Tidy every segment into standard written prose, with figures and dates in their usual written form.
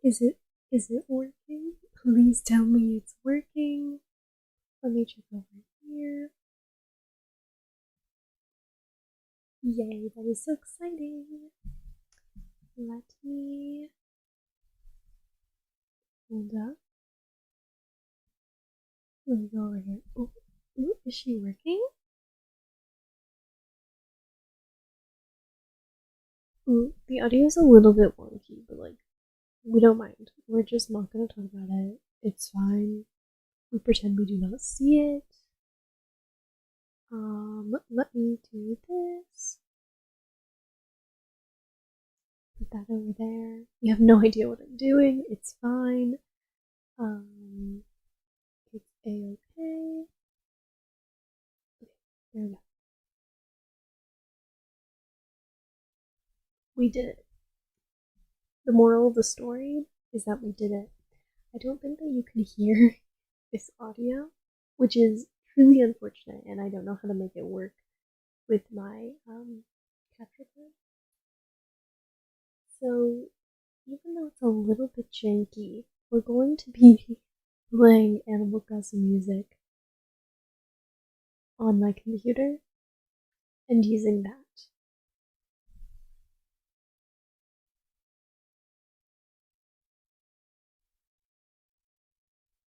Is it working? Please tell me it's working. Let me check over here. Yay, that is so exciting. Let me hold up. Let me go over here. Oh, ooh, is she working? Ooh, the audio is a little bit wonky, but like, we don't mind. We're just not gonna talk about it. It's fine. We pretend we do not see it. Let me do this. Put that over there. You have no idea what I'm doing. It's fine. Um, it's a-okay. Okay, there we go. We did it. The moral of the story is that we did it. I don't think that you can hear this audio, which is truly unfortunate, and I don't know how to make it work with my capture card. So, even though it's a little bit janky, we're going to be playing Animal Crossing music on my computer and using that.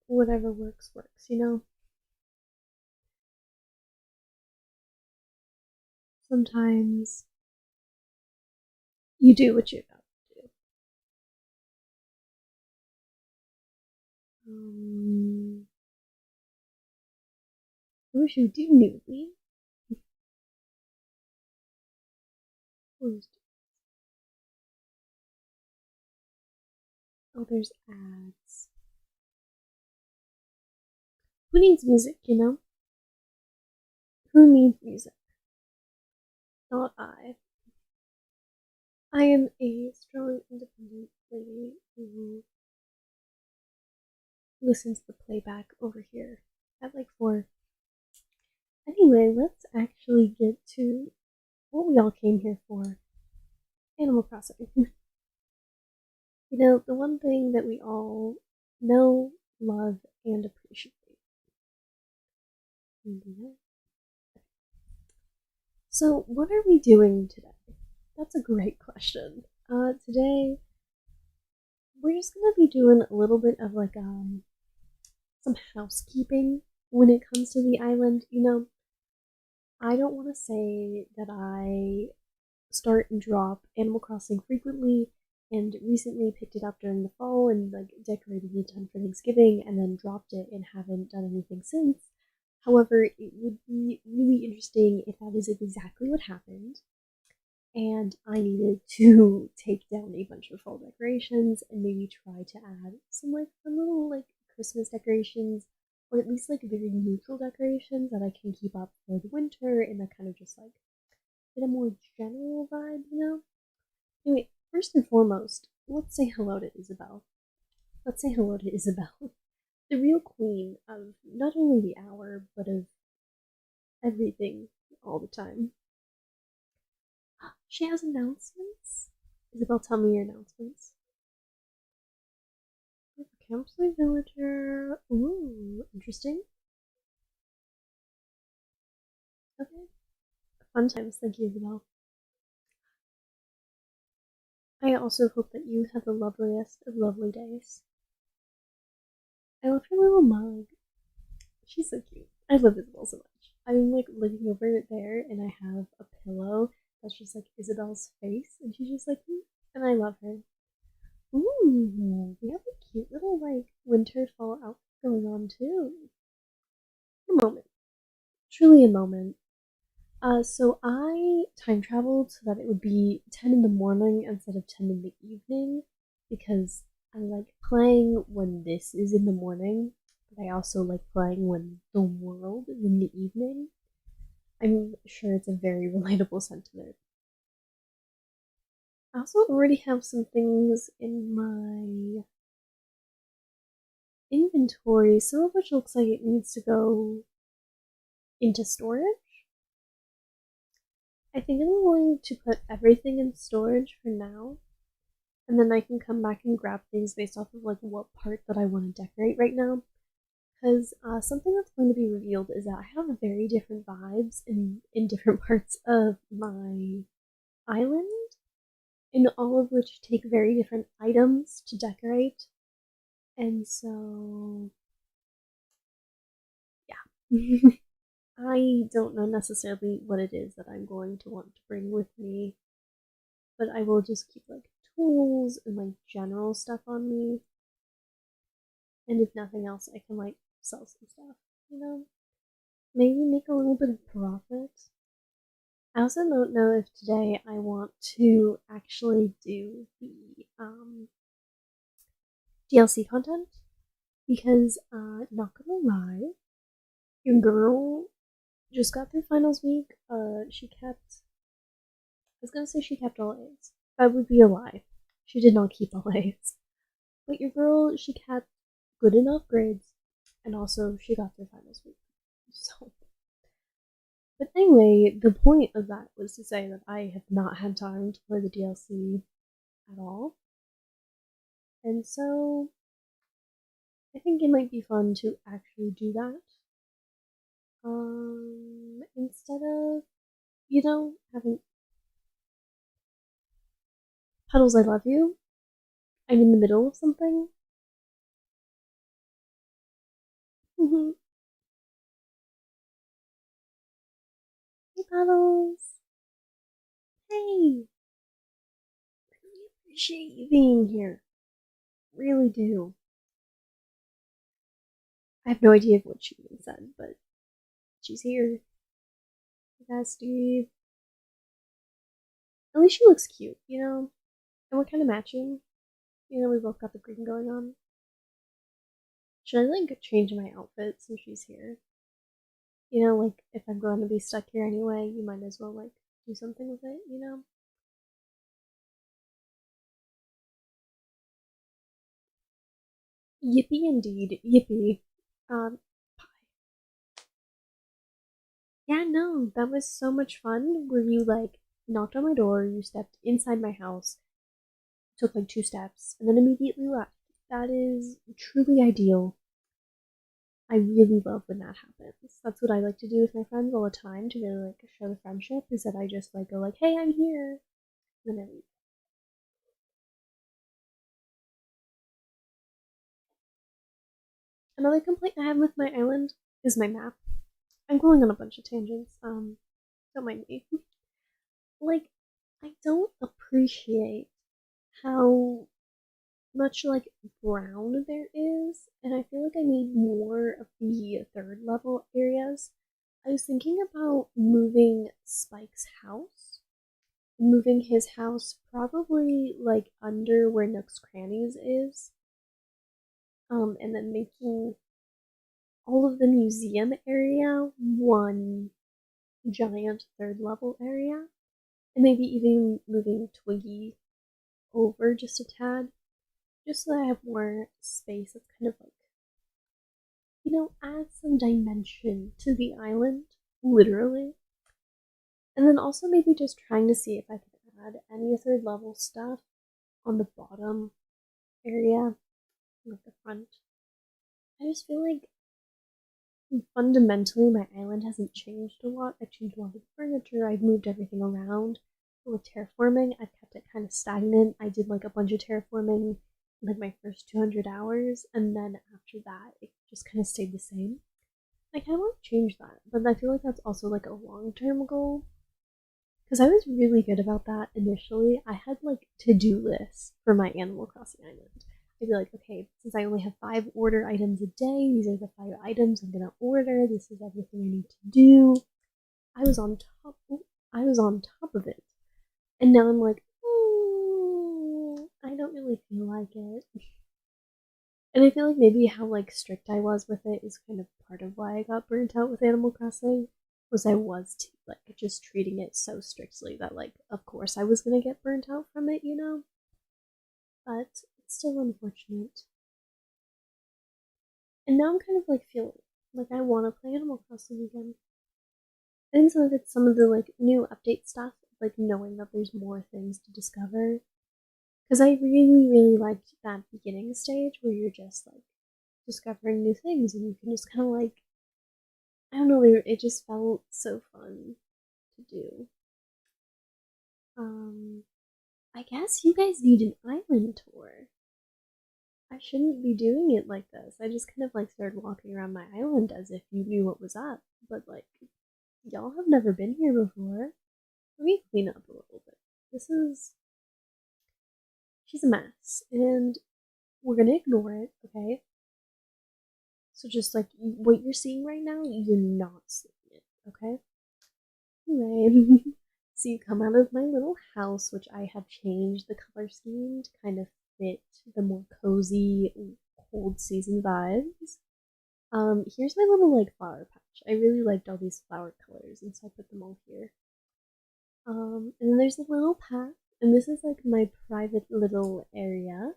Whatever works, works. Sometimes you do what you got to do. I wish you do knew me. Oh, there's ads. Who needs music? Who needs music? Not I. I am a strong, independent lady who listens to the playback over here at like 4. Anyway, let's actually get to what we all came here for. Animal Crossing. The one thing that we all know, love, and appreciate. So, what are we doing today? That's a great question. Today we're just gonna be doing a little bit of like some housekeeping when it comes to the island. I don't want to say that I start and drop Animal Crossing frequently and recently picked it up during the fall and like decorated it in for Thanksgiving and then dropped it and haven't done anything since. However, it would be really interesting if that is exactly what happened and I needed to take down a bunch of fall decorations and maybe try to add some like fun little like Christmas decorations or at least like very neutral decorations that I can keep up for the winter and that kind of just like get a more general vibe. Anyway, first and foremost, let's say hello to Isabel. Let's say hello to Isabel, the real queen of not only the hour, but of everything all the time. She has announcements. Isabel, tell me your announcements. Counselor Villager. Ooh, interesting. Okay. Fun times. Thank you, Isabel. I also hope that you have the loveliest of lovely days. I love her little mug. She's so cute. I love Isabel so much. I'm like looking over it there and I have a pillow that's just like Isabel's face and she's just like, and I love her. Ooh, we have a cute little like winter fall outfit going on too. A moment. Truly a moment. So I time traveled so that it would be 10 in the morning instead of 10 in the evening because I like playing when this is in the morning, but I also like playing when the world is in the evening. I'm sure it's a very relatable sentiment. I also already have some things in my inventory, some of which looks like it needs to go into storage. I think I'm going to put everything in storage for now and then I can come back and grab things based off of like what part that I want to decorate right now. Because something that's going to be revealed is that I have very different vibes in different parts of my island, and all of which take very different items to decorate. And so, yeah. I don't know necessarily what it is that I'm going to want to bring with me, but I will just keep like tools and like general stuff on me. And if nothing else, I can like sell some stuff, you know? Maybe make a little bit of profit. I also don't know if today I want to actually do the DLC content because, not gonna lie, your girl just got through finals week. I was gonna say she kept all A's. That would be a lie. She did not keep all A's. But your girl, she kept good enough grades, and also she got through finals week. So, but anyway, the point of that was to say that I have not had time to play the DLC at all, and so I think it might be fun to actually do that. Instead of having Puddles, I love you. I'm in the middle of something. Hey, Puddles. Hey, I really appreciate you being here. Really do. I have no idea what she even said, but she's here. Yeah, Steve. At least she looks cute, you know? And we're kind of matching. You know, we both got the green going on. Should I, like, change my outfit since she's here? You know, like, if I'm going to be stuck here anyway, you might as well, like, do something with it, you know? Yippee indeed. Yippee. Pie. Yeah, no, that was so much fun where you, like, knocked on my door, you stepped inside my house, took, like, 2 steps, and then immediately left. That is truly ideal. I really love when that happens. That's what I like to do with my friends all the time to really like show the friendship. Is that I just like go like, "Hey, I'm here," and then I leave. Another complaint I have with my island is my map. I'm going on a bunch of tangents. Don't mind me. Like, I don't appreciate how much like brown there is, and I feel like I need more of the third level areas. I was thinking about moving Spike's house, moving his house probably like under where Nook's Crannies is, and then making all of the museum area one giant third level area, and maybe even moving Twiggy over just a tad, just so that I have more space that's kind of like, add some dimension to the island, literally. And then also maybe just trying to see if I can add any third level stuff on the bottom area, like the front. I just feel like fundamentally my island hasn't changed a lot. I've changed a lot of the furniture, I've moved everything around. But with terraforming, I've kept it kind of stagnant. I did like a bunch of terraforming in like my first 200 hours, and then after that, it just kind of stayed the same. I kind of want to change that, but I feel like that's also like a long term goal. Because I was really good about that initially. I had like to do lists for my Animal Crossing island. I'd be like, okay, since I only have 5 order items a day, these are the 5 items I'm gonna order. This is everything I need to do. I was on top. I was on top of it, and now I'm like, I don't really feel like it. And I feel like maybe how like strict I was with it is kind of part of why I got burnt out with Animal Crossing. Was I was like just treating it so strictly that like of course I was gonna get burnt out from it, you know? But it's still unfortunate. And now I'm kind of like feeling like I wanna play Animal Crossing again. I think some of the like new update stuff, like knowing that there's more things to discover, Because I really, really liked that beginning stage where you're just like discovering new things and you can just kind of like, I don't know, it just felt so fun to do. Um, I guess you guys need an island tour. I shouldn't be doing it like this. I just kind of like started walking around my island as if you knew what was up. But like, y'all have never been here before. Let me clean up a little bit. This is. She's a mess. And we're gonna ignore it, okay? So just like what you're seeing right now, you're not seeing it, okay? Anyway, so you come out of my little house, which I have changed the color scheme to kind of fit the more cozy, cold season vibes. Here's my little like flower patch. I really liked all these flower colors, and so I put them all here. And then there's a little path, and this is like my private little area.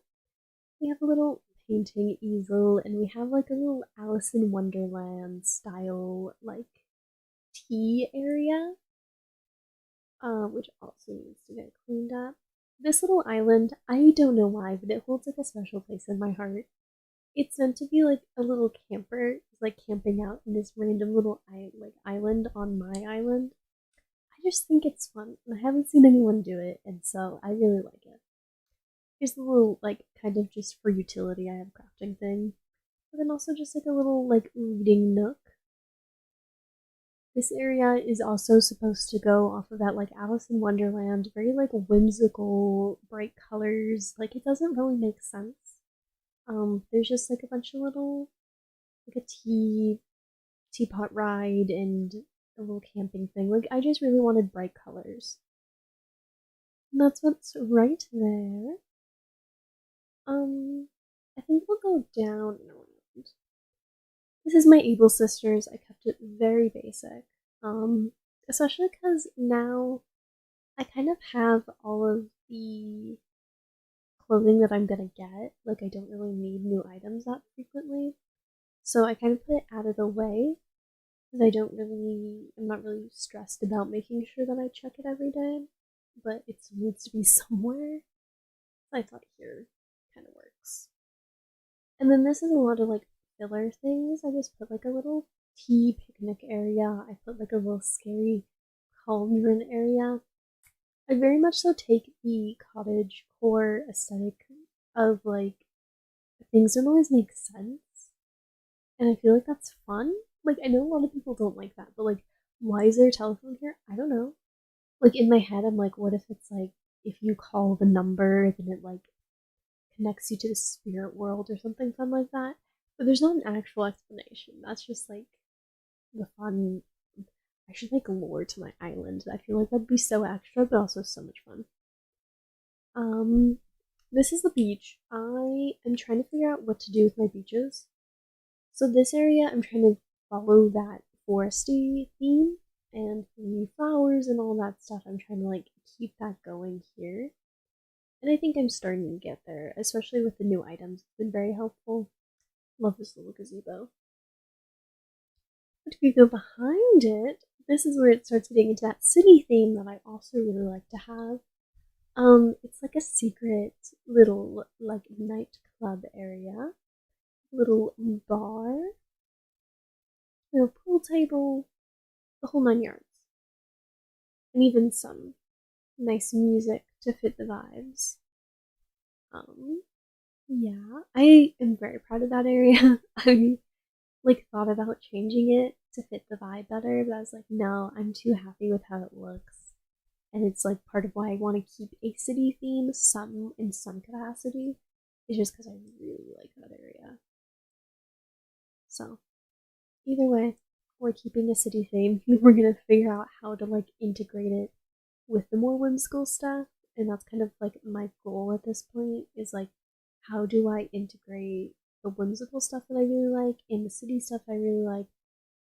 We have a little painting easel, and we have like a little Alice in Wonderland style like tea area, which also needs to get cleaned up. This little island, I don't know why, but it holds like a special place in my heart. It's meant to be like a little camper, like camping out in this random little island on my island. I just think it's fun, and I haven't seen anyone do it, and so I really like it. Here's a little like kind of just for utility. I have a crafting thing, but then also just like a little like reading nook. This area is also supposed to go off of that like Alice in Wonderland, very like whimsical, bright colors. Like it doesn't really make sense. There's just like a bunch of little like a teapot ride and a little camping thing. Like I just really wanted bright colors. And that's what's right there. Um, I think we'll go down and around. This is my Able Sisters. I kept it very basic. Especially because now I kind of have all of the clothing that I'm gonna get. Like, I don't really need new items that frequently. So I kind of put it out of the way because I'm not really stressed about making sure that I check it every day. But it needs to be somewhere. I thought here kind of works. And then this is a lot of like filler things. I just put like a little tea picnic area. I put like a little scary cauldron area. I very much so take the cottage core aesthetic of like things don't always make sense. And I feel like that's fun. Like I know a lot of people don't like that, but like why is there a telephone here? I don't know. Like in my head I'm like, what if it's like if you call the number then it like connects you to the spirit world or something fun like that. But there's not an actual explanation. That's just like the fun. I should make lore to my island. I feel like that'd be so extra, but also so much fun. Um, this is the beach. I am trying to figure out what to do with my beaches. So this area, I'm trying to follow that foresty theme and the flowers and all that stuff. I'm trying to like keep that going here. And I think I'm starting to get there, especially with the new items. It's been very helpful. Love this little gazebo. But if you go behind it, this is where it starts getting into that city theme that I also really like to have. It's like a secret little like nightclub area, little bar, pool table, the whole 9 yards, and even some nice music to fit the vibes. Um, yeah, I am very proud of that area. I like thought about changing it to fit the vibe better, but I was like, no, I'm too happy with how it looks. And it's like part of why I want to keep a city theme some in some capacity. Is just because I really like that area. So either way, we're keeping a city theme. We're gonna figure out how to like integrate it with the more whimsical stuff, and that's kind of like my goal at this point is like how do I integrate the whimsical stuff that I really like and the city stuff I really like,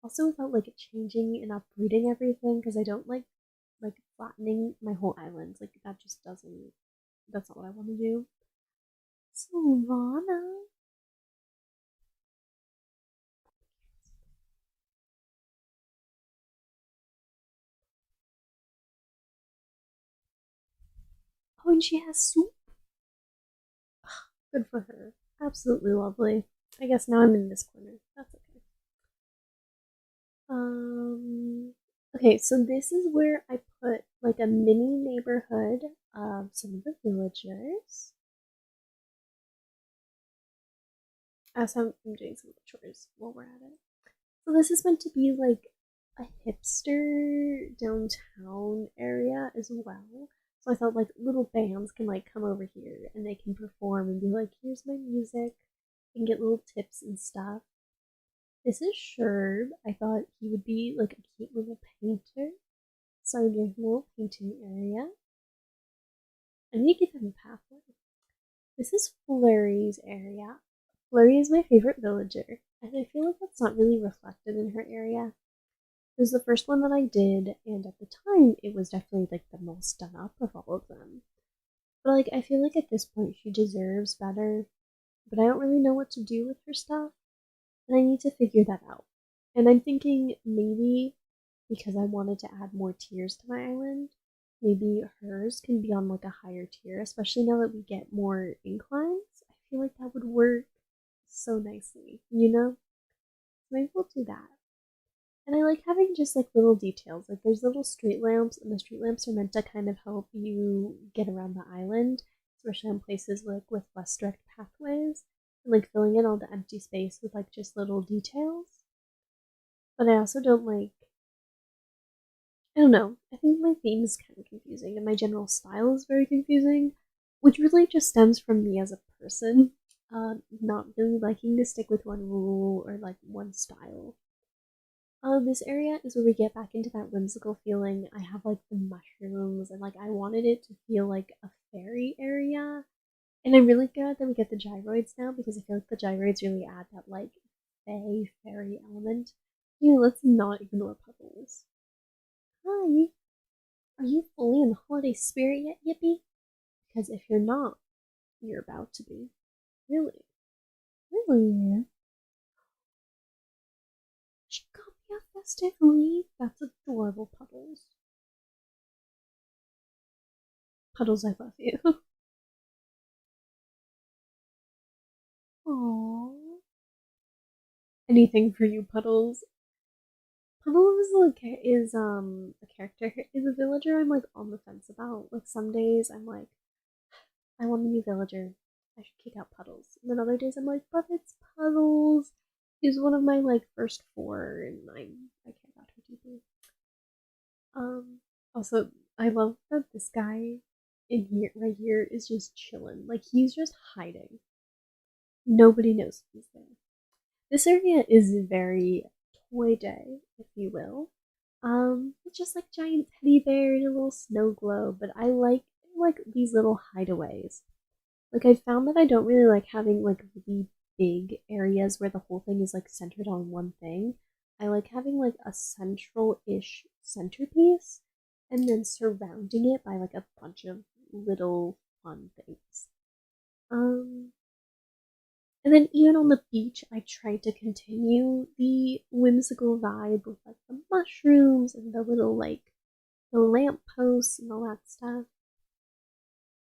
also without like changing and uprooting everything because I don't like flattening my whole island. Like that just doesn't. That's not what I want to do. Savannah. Oh, and she has soup. Good for her. Absolutely lovely. I guess now I'm in this corner. That's okay. Um, okay, so this is where I put like a mini neighborhood of some of the villagers. As I'm doing some of the chores while we're at it. So this is meant to be like a hipster downtown area as well. So I thought like little bands can like come over here and they can perform and be like, here's my music and get little tips and stuff. This is Sherb. I thought he would be like a cute little painter. So I gave him a little painting area. I need to give him a pathway. This is Flurry's area. Flurry is my favorite villager, and I feel like that's not really reflected in her area. It was the first one that I did, and at the time, it was definitely like the most done up of all of them. But like, I feel like at this point, she deserves better. But I don't really know what to do with her stuff, and I need to figure that out. And I'm thinking maybe because I wanted to add more tiers to my island, maybe hers can be on like a higher tier, especially now that we get more inclines. I feel like that would work so nicely, you know? So maybe we'll do that. And I like having just like little details. Like there's little street lamps, and the street lamps are meant to kind of help you get around the island, especially in places like with less direct pathways, and like filling in all the empty space with like just little details. But I also don't like, I don't know, I think my theme is kind of confusing and my general style is very confusing, which really just stems from me as a person, not really liking to stick with one rule or like one style. This area is where we get back into that whimsical feeling. I have like the mushrooms and like I wanted it to feel like a fairy area. And I'm really glad that we get the gyroids now because I feel like the gyroids really add that like fairy element. Let's not ignore Puddles. Hi, are you fully in the holiday spirit yet, Yippee? Because if you're not, you're about to be. Really? Really? She got me a festive wreath. That's adorable, Puddles. Puddles, I love you. Aww. Anything for you, Puddles. Puddles like is a character is a villager I'm like on the fence about. Like some days I'm like, I want a new villager. I should kick out Puddles. And then other days I'm like, but it's Puddles. He's one of my like first four, and I care about her deeply. Also, I love that this guy in here, right here, is just chilling. Like he's just hiding. Nobody knows he's there. This area is very toy day, if you will. It's just like giant teddy bear and a little snow globe, but I like these little hideaways. Like I found that I don't really like having like really big areas where the whole thing is like centered on one thing. I like having like a central-ish centerpiece and then surrounding it by like a bunch of little fun things. Um and then even on the beach I tried to continue the whimsical vibe with like the mushrooms and the little like the lamp posts and all that stuff.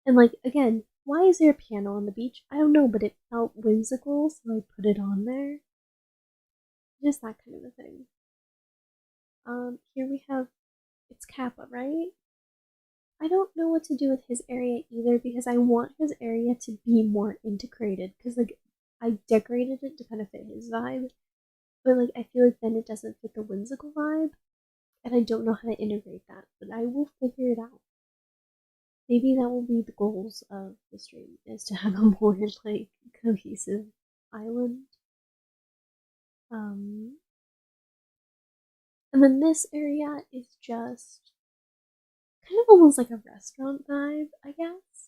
And like again, why is there a piano on the beach? I don't know, but it felt whimsical, so I put it on there. Just that kind of a thing. Here we have it's Kappa, right? I don't know what to do with his area either because I want his area to be more integrated. Because like I decorated it to kind of fit his vibe, but like I feel like then it doesn't fit the whimsical vibe, and I don't know how to integrate that. But I will figure it out. Maybe that will be the goals of the stream is to have a more like cohesive island. Um, and then this area is just kind of almost like a restaurant vibe, I guess.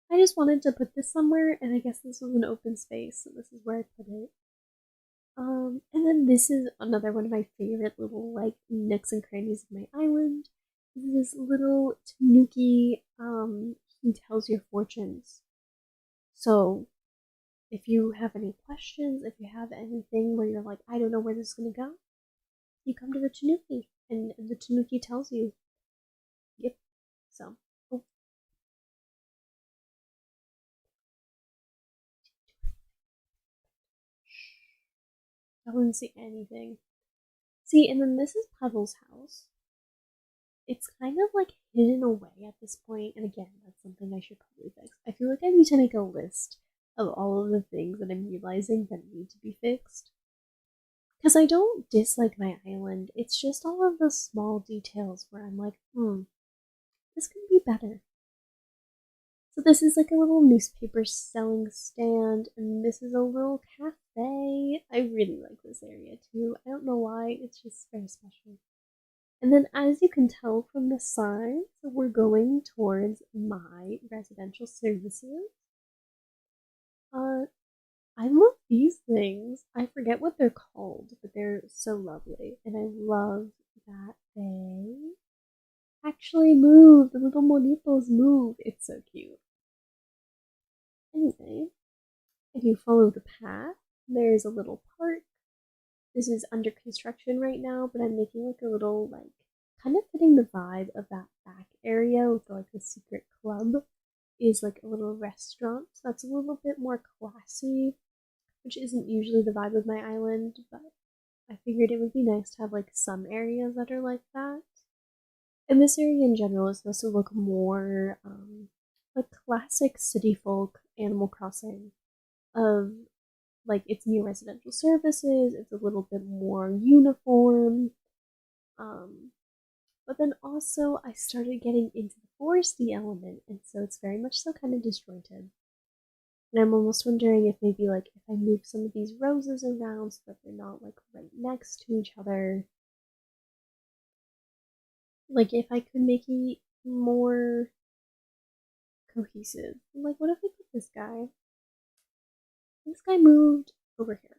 I just wanted to put this somewhere, and I guess this was an open space, so this is where I put it. And then this is another one of my favorite little like nooks and crannies of my island. This is this little tanuki. He tells your fortunes. So if you have any questions, if you have anything where you're like, I don't know where this is gonna go, you come to the tanuki, and the tanuki tells you. Yep. So, oh, I wouldn't see anything. See, and then this is Puddle's house. It's kind of like hidden away at this point, and again, that's something I should probably fix. I feel like I need to make a list of all of the things that I'm realizing that need to be fixed. Because I don't dislike my island, it's just all of the small details where I'm like, this could be better. So this is like a little newspaper selling stand, and this is a little cafe. I really like this area too. I don't know why, it's just very special. And then as you can tell from the sign, so we're going towards my residential services. Uh, I love these things. I forget what they're called, but they're so lovely. And I love that they actually move. The little monitos move. It's so cute. Anyway, if you follow the path, there's a little park. This is under construction right now, but I'm making like a little like kind of fitting the vibe of that back area with like the secret club is like a little restaurant. So that's a little bit more classy, which isn't usually the vibe of my island, but I figured it would be nice to have like some areas that are like that. And this area in general is supposed to look more like classic city folk Animal Crossing of like it's new residential services, it's a little bit more uniform. But then also I started getting into the foresty element, and so it's very much so kind of disjointed. And I'm almost wondering if maybe like if I move some of these roses around so that they're not like right next to each other. Like if I could make it more cohesive. Like what if I put this guy? This guy moved over here.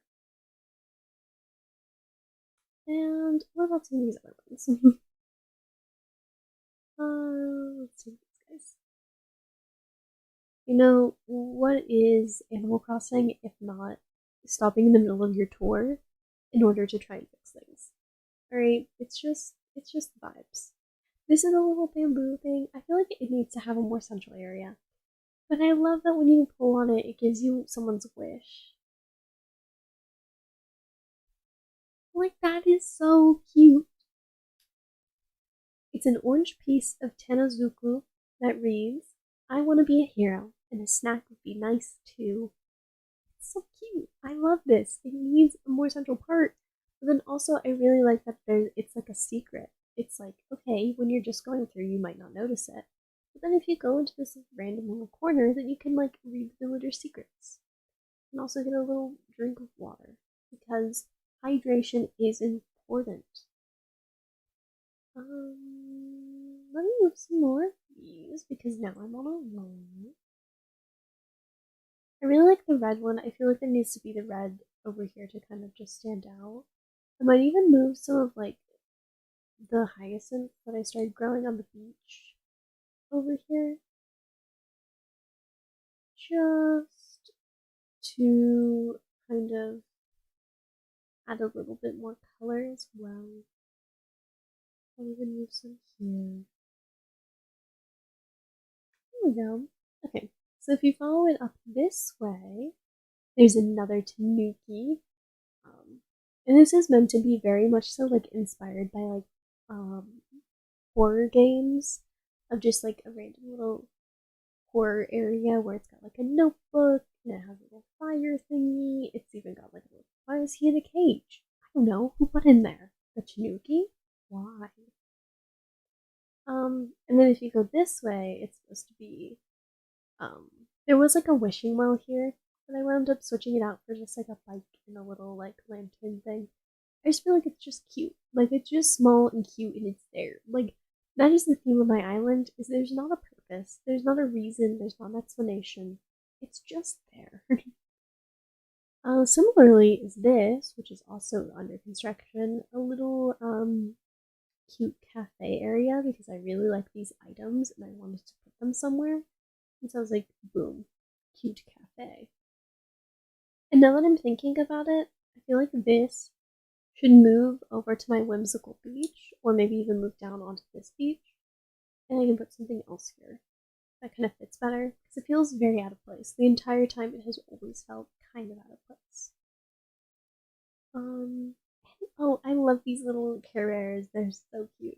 And what about some of these other ones? Let's see these guys. You know, what is Animal Crossing if not stopping in the middle of your tour in order to try and fix things? Alright, it's just vibes. This is a little bamboo thing. I feel like it needs to have a more central area. But I love that when you pull on it, it gives you someone's wish. Like, that is so cute. It's an orange piece of Tanazuku that reads, I want to be a hero, and a snack would be nice too. It's so cute. I love this. It needs a more central part. But then also, I really like that it's like a secret. It's like, okay, when you're just going through, you might not notice it. But then if you go into this random little corner, then you can like read the villager's secrets. And also get a little drink of water. Because hydration is important. Let me move some more of these because now I'm on a roll. I really like the red one. I feel like there needs to be the red over here to kind of just stand out. I might even move some of like the hyacinth that I started growing on the beach over here. Just to kind of add a little bit more color as well. I'll even move some here. There we go. Okay, so if you follow it up this way, there's another tanuki. And this is meant to be very much so like inspired by like horror games of just like a random little horror area where it's got like a notebook and it has a little fire thingy. It's even got like a little, why is he in a cage? I don't know. Who put in there? The tanuki? Why? And then if you go this way, it's supposed to be there was like a wishing well here, but I wound up switching it out for just like a bike and a little like lantern thing. I just feel like it's just cute. Like it's just small and cute and it's there. Like that is the theme of my island is there's not a purpose, there's not a reason, there's not an explanation. It's just there. Similarly is this, which is also under construction, a little cute cafe area because I really like these items and I wanted to put them somewhere. And so I was like, boom, cute cafe. And now that I'm thinking about it, I feel like this should move over to my whimsical beach, or maybe even move down onto this beach, and I can put something else here that kind of fits better because it feels very out of place. The entire time it has always felt kind of out of place. Um, oh, I love these little Care Bears. They're so cute.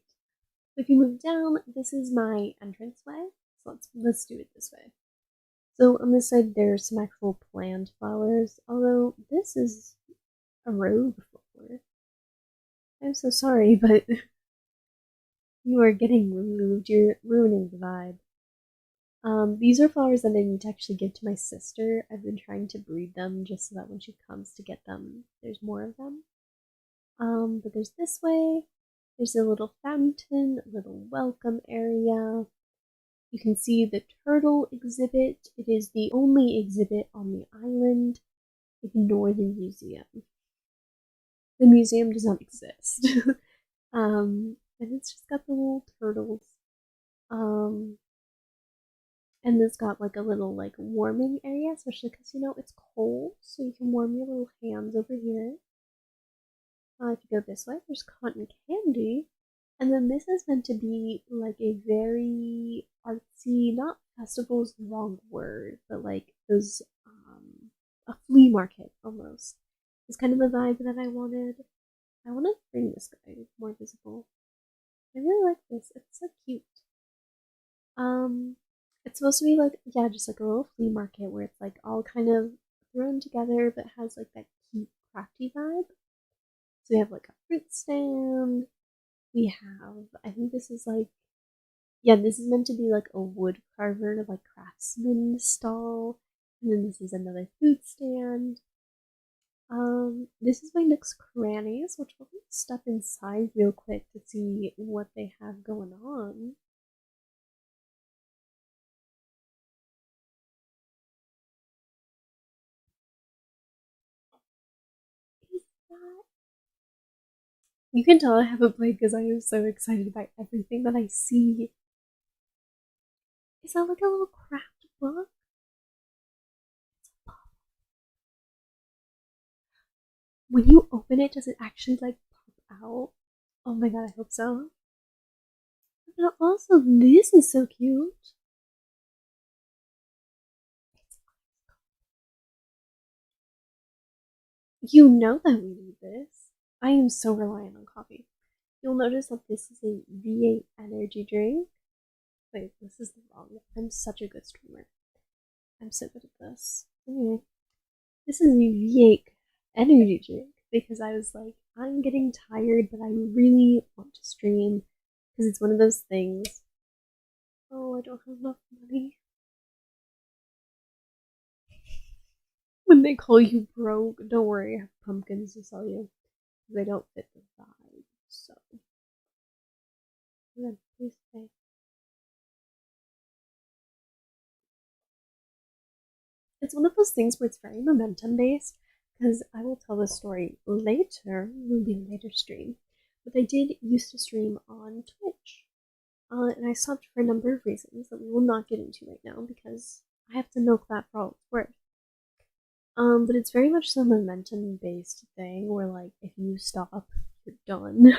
So if you move down, this is my entrance way. So let's do it this way. So on this side, there's some actual plant flowers. Although this is a rogue flower. I'm so sorry, but you are getting removed. You're ruining the vibe. These are flowers that I need to actually give to my sister. I've been trying to breed them just so that when she comes to get them, there's more of them. But there's this way. There's a little fountain, a little welcome area. You can see the turtle exhibit. It is the only exhibit on the island. Ignore the museum. The museum does not exist. And it's just got the little turtles. Um, and it's got like a little like warming area, especially because it's cold, so you can warm your little hands over here. If you go this way, there's cotton candy, and then this is meant to be like a very artsy, not festival is the wrong word, but like those a flea market almost. It's kind of the vibe that I wanted. I want to bring this guy more visible. I really like this. It's so cute. Um, it's supposed to be like yeah, just like a little flea market where it's like all kind of thrown together, but has like that cute crafty vibe. So we have like a fruit stand. We have I think this is like yeah, this is meant to be like a wood carver, like craftsman stall. And then this is another food stand. This is my next crannies, which I'll step inside real quick to see what they have going on. Is that you can tell I haven't played because I am so excited by everything that I see. Is that like a little craft book? When you open it, does it actually like pop out? Oh my god, I hope so. But also, this is so cute. You know that we need this. I am so reliant on coffee. You'll notice that this is a V8 energy drink. Wait, this is the wrong one. I'm such a good streamer. I'm so good at this. Anyway, this is a V8 energy drink because I was like, I'm getting tired, but I really want to stream because it's one of those things. Oh, I don't have enough money. When they call you broke, don't worry, I have pumpkins to sell you. They don't fit the vibe, so. Good, please stay. It's one of those things where it's very momentum based because I will tell the story later, will be a later stream. But I did used to stream on Twitch, and I stopped for a number of reasons that we will not get into right now because I have to milk that for all it's worth. But it's very much the momentum based thing where like if you stop, you're done.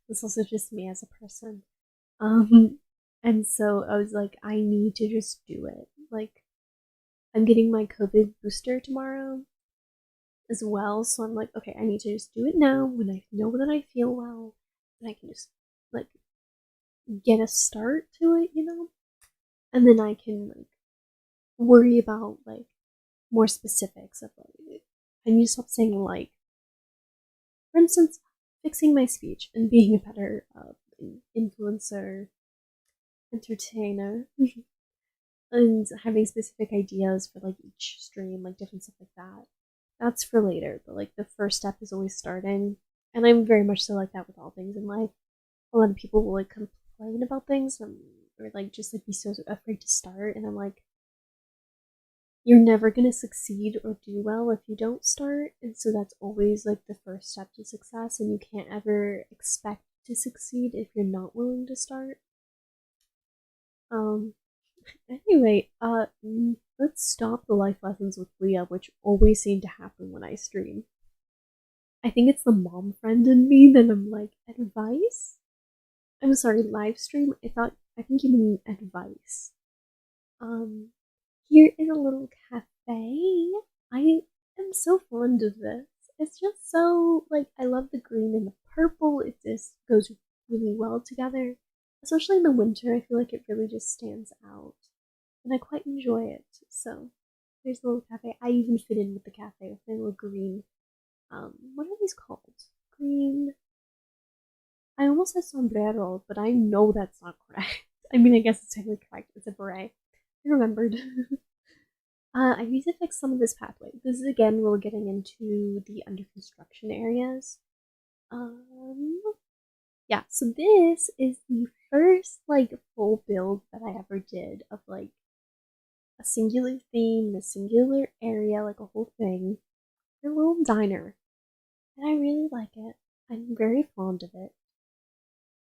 That's also just me as a person. Um, and so I was like, I need to just do it. Like I'm getting my COVID booster tomorrow as well, so I'm like, okay, I need to just do it now when I know that I feel well, and I can just like get a start to it, and then I can like worry about like more specifics of like I need to stop saying like, for instance, fixing my speech and being a better influencer, entertainer, and having specific ideas for like each stream, like different stuff like that. That's for later, but like the first step is always starting. And I'm very much so like that with all things in life. A lot of people will like complain about things or like just like be so afraid to start, and I'm like, you're never gonna succeed or do well if you don't start, and so that's always like the first step to success, and you can't ever expect to succeed if you're not willing to start. Um, Anyway, let's stop the life lessons with Leah, which always seem to happen when I stream. I think it's the mom friend in me that I'm like, advice? I'm sorry, live stream? I think you mean advice. Um, Here is a little cafe. I am so fond of this. It's just so, like, I love the green and the purple. It just goes really well together. Especially in the winter, I feel like it really just stands out. And I quite enjoy it. So there's a little cafe. I even fit in with the cafe with my little green. What are these called? Green. I almost said sombrero, but I know that's not correct. I mean, I guess it's technically correct. It's a beret. I remembered. I need to fix some of this pathway. This is again, we're getting into the under construction areas. Um, yeah, so this is the first like full build that I ever did of like a singular theme, a singular area, like a whole thing. A little diner. And I really like it. I'm very fond of it.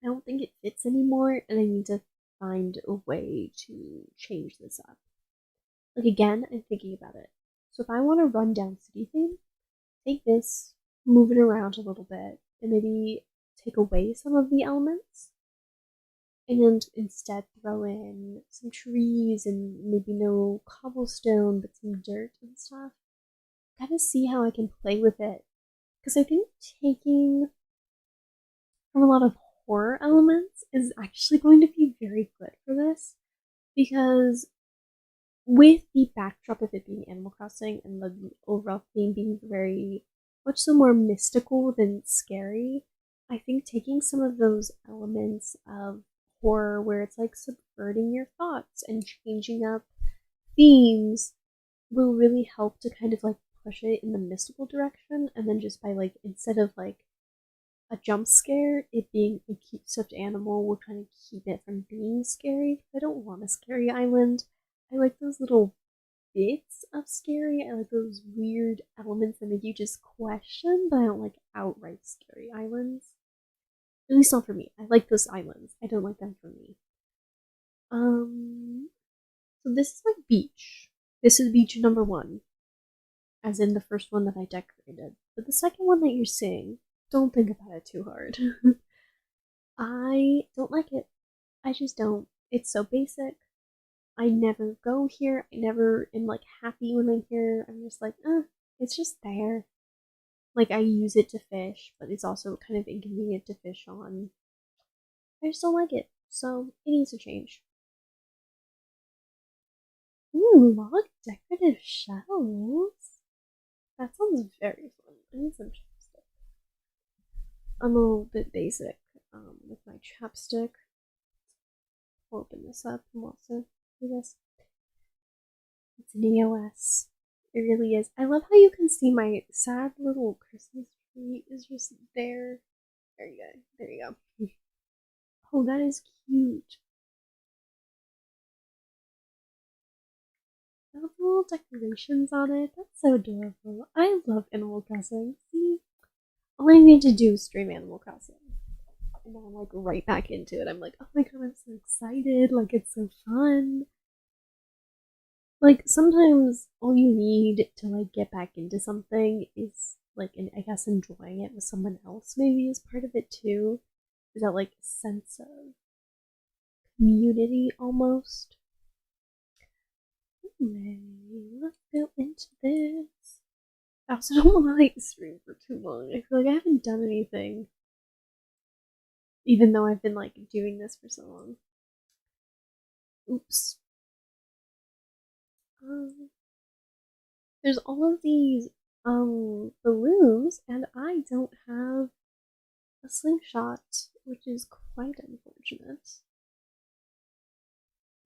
I don't think it fits anymore, and I need to find a way to change this up. Like, again, I'm thinking about it. So, if I want to run down city theme, take this, move it around a little bit, and maybe take away some of the elements, and instead throw in some trees and maybe no cobblestone, but some dirt and stuff. Gotta see how I can play with it. Because I think taking from a lot of horror elements is actually going to be very good for this because with the backdrop of it being Animal Crossing and the overall theme being very much so more mystical than scary, I think taking some of those elements of horror where it's like subverting your thoughts and changing up themes will really help to kind of like push it in the mystical direction, and then just by like instead of like a jump scare, it being a cute stuffed animal will kind of keep it from being scary. I don't want a scary island. I like those little bits of scary. I like those weird elements that make you just question, but I don't like outright scary islands. At least not for me. I like those islands. I don't like them for me. Um, so this is like beach. This is beach number one, as in the first one that I decorated. But the second one that you're seeing, don't think about it too hard. I don't like it. I just don't. It's so basic. I never go here. I never am like happy when I'm here. I'm just like, it's just there. Like I use it to fish, but it's also kind of inconvenient to fish on. I just don't like it. So it needs to change. Ooh, log decorative shells. That sounds very fun. I need some chapstick. I'm a little bit basic with my chapstick. I'll open this up and also do this. It's an EOS. It really is. I love how you can see my sad little Christmas tree is just there. There you go. There you go. Oh, that is cute. I love the little decorations on it. That's so adorable. I love Animal Crossing. See? All I need to do is stream Animal Crossing. And now I'm like right back into it. I'm like, oh my god, I'm so excited. Like, it's so fun. Like, sometimes all you need to like get back into something is like, and I guess enjoying it with someone else maybe is part of it too. Is that like sense of community almost? Anyway, let's go into this. I also don't want to like stream for too long. I feel like I haven't done anything, even though I've been like doing this for so long. Oops. Um, there's all of these balloons, and I don't have a slingshot, which is quite unfortunate.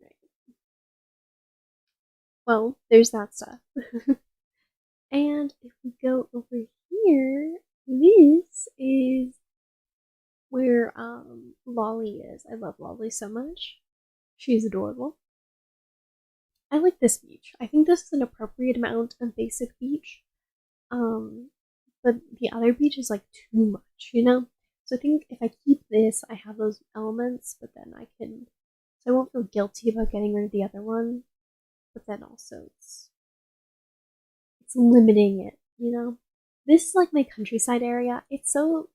Right. Well, there's that stuff. And if we go over here, this is where Lolly is. I love Lolly so much. She's adorable. I like this beach. I think this is an appropriate amount of basic beach. Um, but the other beach is like too much, you know? So I think if I keep this, I have those elements, but then I can, so I won't feel guilty about getting rid of the other one, but then also it's limiting it, you know? This is like my countryside area. It's so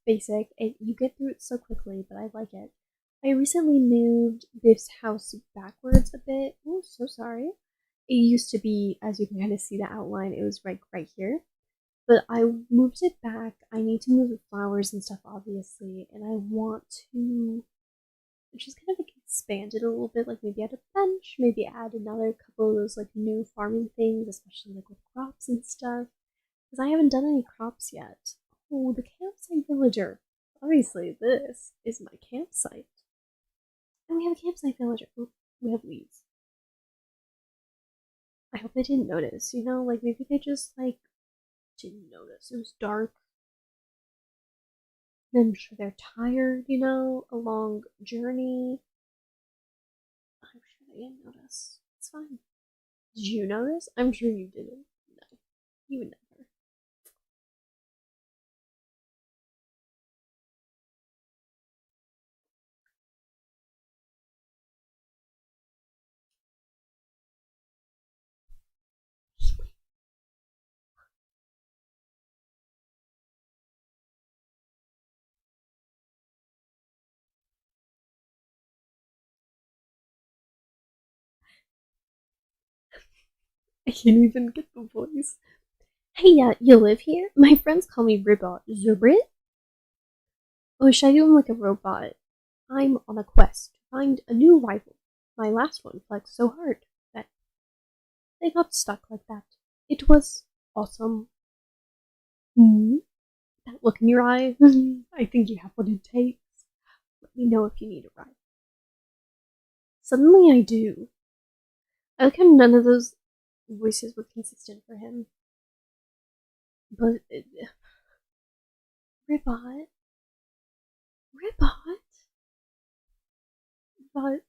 basic, and you get through it so quickly, but I like it. I recently moved this house backwards a bit. Oh, so sorry. It used to be, as you can kind of see the outline, it was right here. but I moved it back. I need to move the flowers and stuff, obviously, and I want to just kind of like expand it a little bit, like maybe add a bench, maybe add another couple of those like new farming things, especially like with crops and stuff, because I haven't done any crops yet. Oh, the campsite villager. Obviously, this is my campsite. And we have a campsite villager. Ooh, we have leaves. I hope they didn't notice, like maybe they just like didn't notice. It was dark. I'm sure they're tired, a long journey. I'm sure they didn't notice. It's fine. Did you notice? I'm sure you didn't. No, you would never. I can't even get the voice. Hey, you live here? My friends call me Ribot. Zerbrit? Oh, should I do him like a robot? I'm on a quest to find a new rival. My last one flexed so hard that they got stuck like that. It was awesome. Hmm? That look in your eye? I think you have what it takes. Let me know if you need a ride. Suddenly I do. I like how none of those voices were consistent for him. But, Ribot? Ribot? But,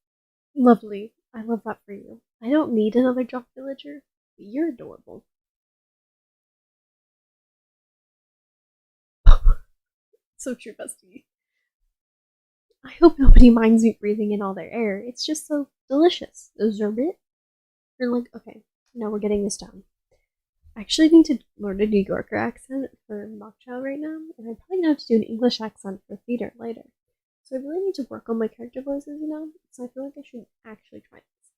lovely. I love that for you. I don't need another jock villager. You're adorable. So true, bestie. I hope nobody minds me breathing in all their air. It's just so delicious. Zerbit? You're like, okay, now we're getting this down. I actually need to learn a New Yorker accent for mock trial right now, and I'm probably gonna have to do an English accent for theater later. So I really need to work on my character voices, So I feel like I should actually try this.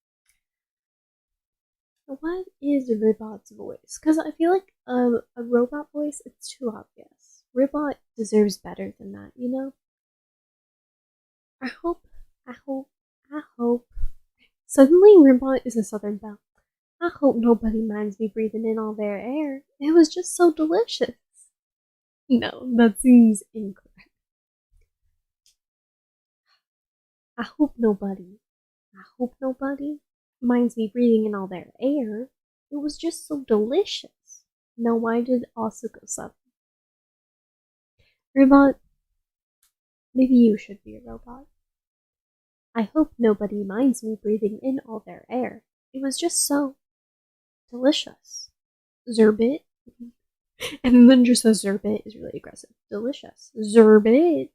What is Ribot's voice? Because I feel like a robot voice, it's too obvious. Ribot deserves better than that. I hope, I hope, I hope. Suddenly, Ribot is a Southern belle. I hope nobody minds me breathing in all their air. It was just so delicious. No, that seems incorrect. I hope nobody minds me breathing in all their air. It was just so delicious. Now, why did Asuka suffer? Robot, maybe you should be a robot. I hope nobody minds me breathing in all their air. It was just so delicious. Zerbit. And then just a Zerbit is really aggressive. Delicious. Zerbit.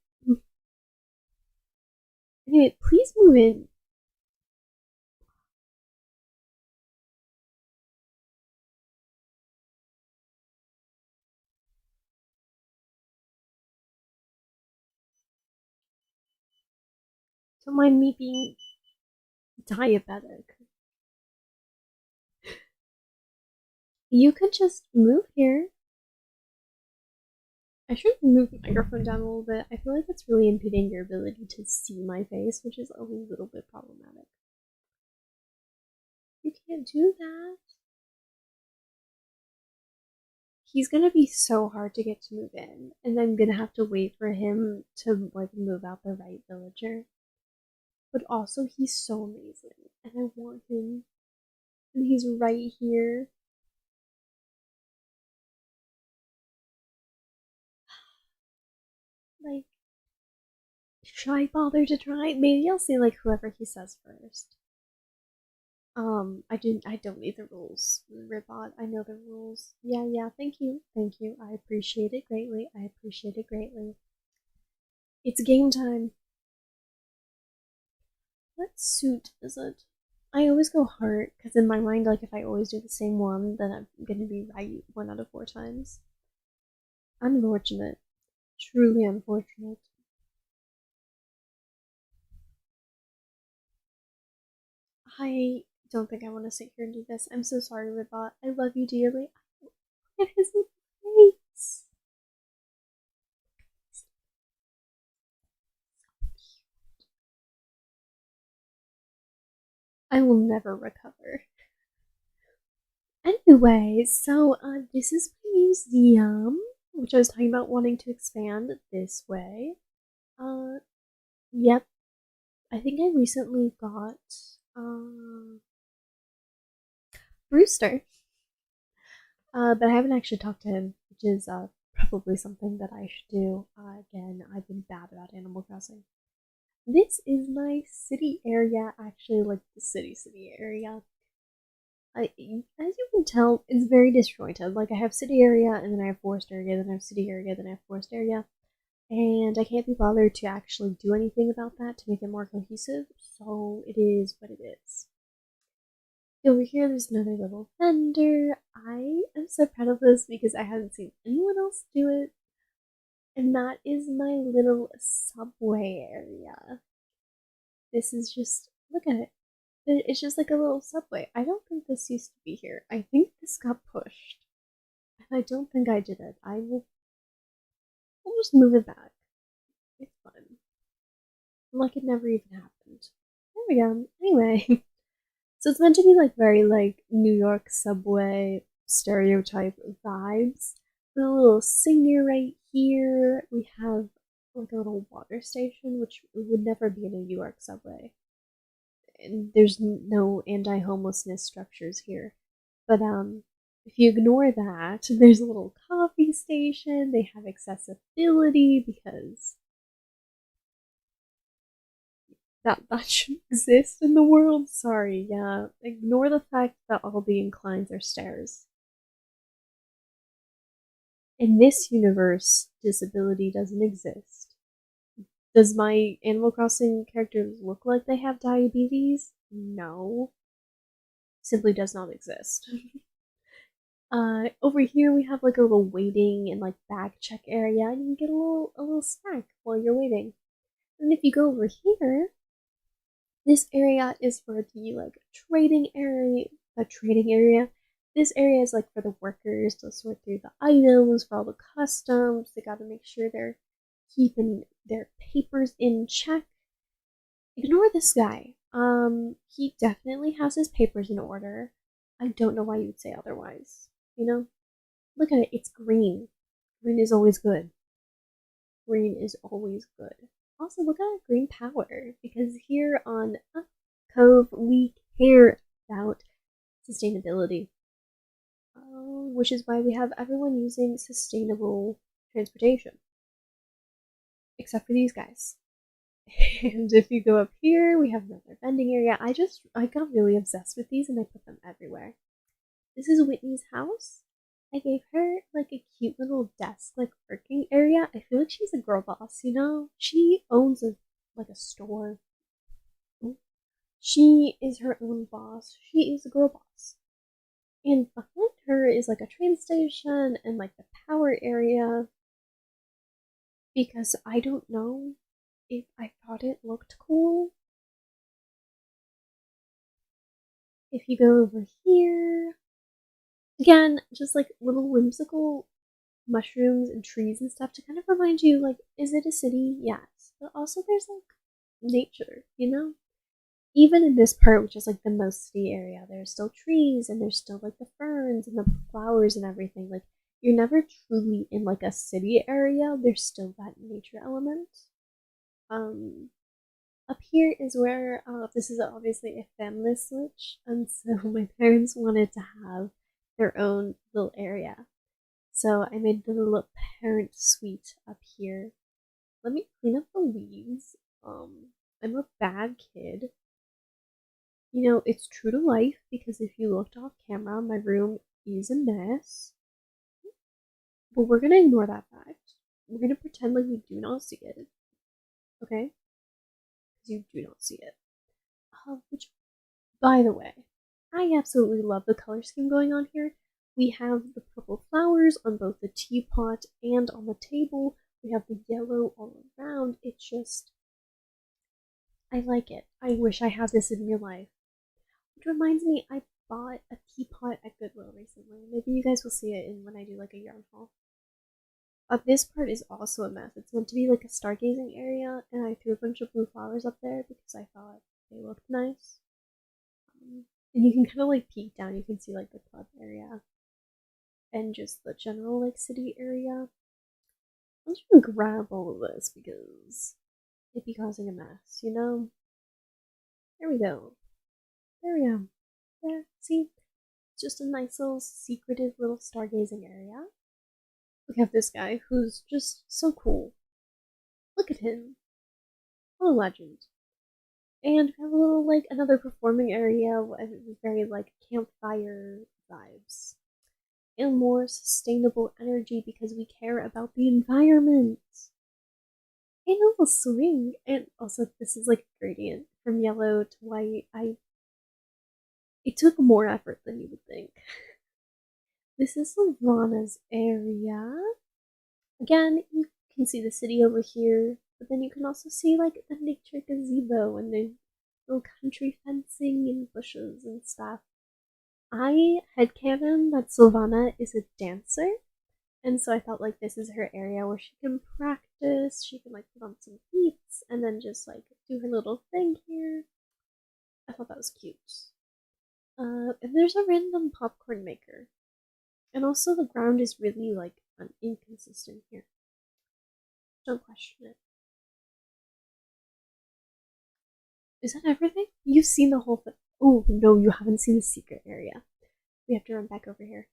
Anyway, please move in. Don't mind me being diabetic. You could just move here. I should move the microphone down a little bit. I feel like it's really impeding your ability to see my face, which is a little bit problematic. You can't do that. He's gonna be so hard to get to move in, and I'm gonna have to wait for him to like move out the right villager. But also, he's so amazing, and I want him, and he's right here. Like, should I bother to try? Maybe I'll see like whoever he says first. I don't need the rules. Ribot, I know the rules. Yeah, yeah, thank you. Thank you. I appreciate it greatly. I appreciate it greatly. It's game time. What suit is it? I always go heart, because in my mind, like, if I always do the same one, then I'm gonna be right 1 out of 4 times. Unfortunate. Truly unfortunate. I don't think I want to sit here and do this. I'm so sorry, Ribot. I love you dearly. It isn't great. I will never recover. Anyway, so this is my museum, which I was talking about wanting to expand this way. Uh, yep, I think I recently got Brewster, but I haven't actually talked to him, which is probably something that I should do. Again, I've been bad about Animal Crossing. This is my city area, actually, like the city area. As you can tell, it's very disjointed. Like I have city area, and then I have forest area, then I have city area, then I have forest area, and I can't be bothered to actually do anything about that to make it more cohesive. So it is what it is. Over here, there's another little vendor. I am so proud of this because I haven't seen anyone else do it, and that is my little subway area. This is just look at it. It's just like a little subway. I don't think this used to be here. I think this got pushed. And I don't think I did it. We'll just move it back. It's fun. Like it never even happened. There we go. Anyway. So it's meant to be like very like New York subway stereotype vibes. With a little singer right here. We have like a little water station, which would never be in a New York subway. And there's no anti-homelessness structures here. But if you ignore that, there's a little coffee station. They have accessibility because that should exist in the world. Sorry, yeah. Ignore the fact that all the inclines are stairs. In this universe, disability doesn't exist. Does my Animal Crossing characters look like they have diabetes? No. Simply does not exist. Over here we have like a little waiting and like bag check area, and you can get a little snack while you're waiting. And if you go over here, this area is for the like trading area. The trading area. This area is like for the workers to sort through the items for all the customs. They got to make sure they're keeping their papers in check. Ignore this guy. He definitely has his papers in order. I don't know why you would say otherwise. You know, look at it. It's green. Green is always good. Green is always good. Also, look at green power because here on Up Cove we care about sustainability, which is why we have everyone using sustainable transportation, except for these guys. And if you go up here, we have another vending area. I got really obsessed with these and I put them everywhere. This is Whitney's house. I gave her like a cute little desk, like working area. I feel like she's a girl boss, you know? She owns a store. She is her own boss. She is a girl boss. And behind her is like a train station and like the power area. Because I don't know if I thought it looked cool. If you go over here, again, just like little whimsical mushrooms and trees and stuff to kind of remind you, like, is it a city? Yes. But also there's like nature, you know? Even in this part, which is like the most city area, there's still trees and there's still like the ferns and the flowers and everything. Like, you're never truly in like a city area, there's still that nature element. Um, Up here is where this is obviously a family switch, and so my parents wanted to have their own little area. So I made the little parent suite up here. Let me clean up the weeds. I'm a bad kid. You know, it's true to life because if you looked off camera, my room is a mess. But we're gonna ignore that fact. We're gonna pretend like we do not see it. Okay? Because you do not see it. Which, by the way, I absolutely love the color scheme going on here. We have the purple flowers on both the teapot and on the table. We have the yellow all around. It's just, I like it. I wish I had this in real life. Which reminds me, I bought a teapot at Goodwill recently. Maybe you guys will see it in when I do like a yarn haul. This part is also a mess. It's meant to be like a stargazing area, and I threw a bunch of blue flowers up there because I thought they looked nice. And you can kind of like peek down. You can see like the club area and just the general like city area. I'm just gonna grab all of this because it'd be causing a mess, you know? There we go. There we go. There, see? It's just a nice little secretive little stargazing area. We have this guy who's just so cool. Look at him. What a legend. And we have a little like another performing area with very like campfire vibes. And more sustainable energy because we care about the environment. And a little swing. And also this is like a gradient from yellow to white. It took more effort than you would think. This is Savannah's area. Again, you can see the city over here, but then you can also see like the nature gazebo and the little country fencing and bushes and stuff. I headcanon that Sylvana is a dancer, and so I felt like this is her area where she can practice, she can like put on some beats, and then just like do her little thing here. I thought that was cute. And there's a random popcorn maker. And also the ground is really like inconsistent here. Don't question it. Is that everything? You've seen the whole thing. Oh no, you haven't seen the secret area. We have to run back over here.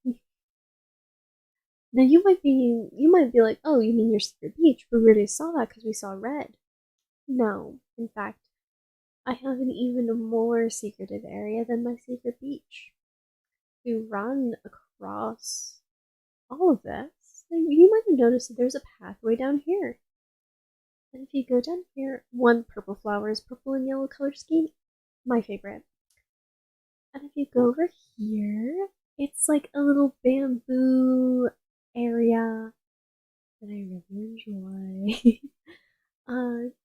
Now you might be like, oh, you mean your secret beach? But we already saw that because we saw red. No, in fact, I have an even more secretive area than my secret beach. We run across all of this. You might have noticed that there's a pathway down here. And if you go down here, one purple flowers, purple and yellow color scheme, my favorite. And if you go over here, it's like a little bamboo area that I really enjoy.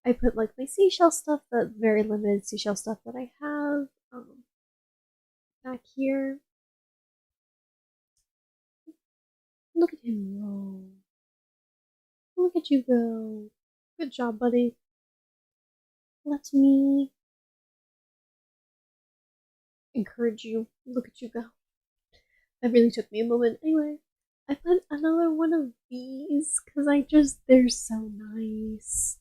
I put like my seashell stuff, the very limited seashell stuff that I have back here. Look at him roll. Look at you go. Good job, buddy. Let me encourage you. Look at you go. That really took me a moment. Anyway, I put another one of these because they're so nice.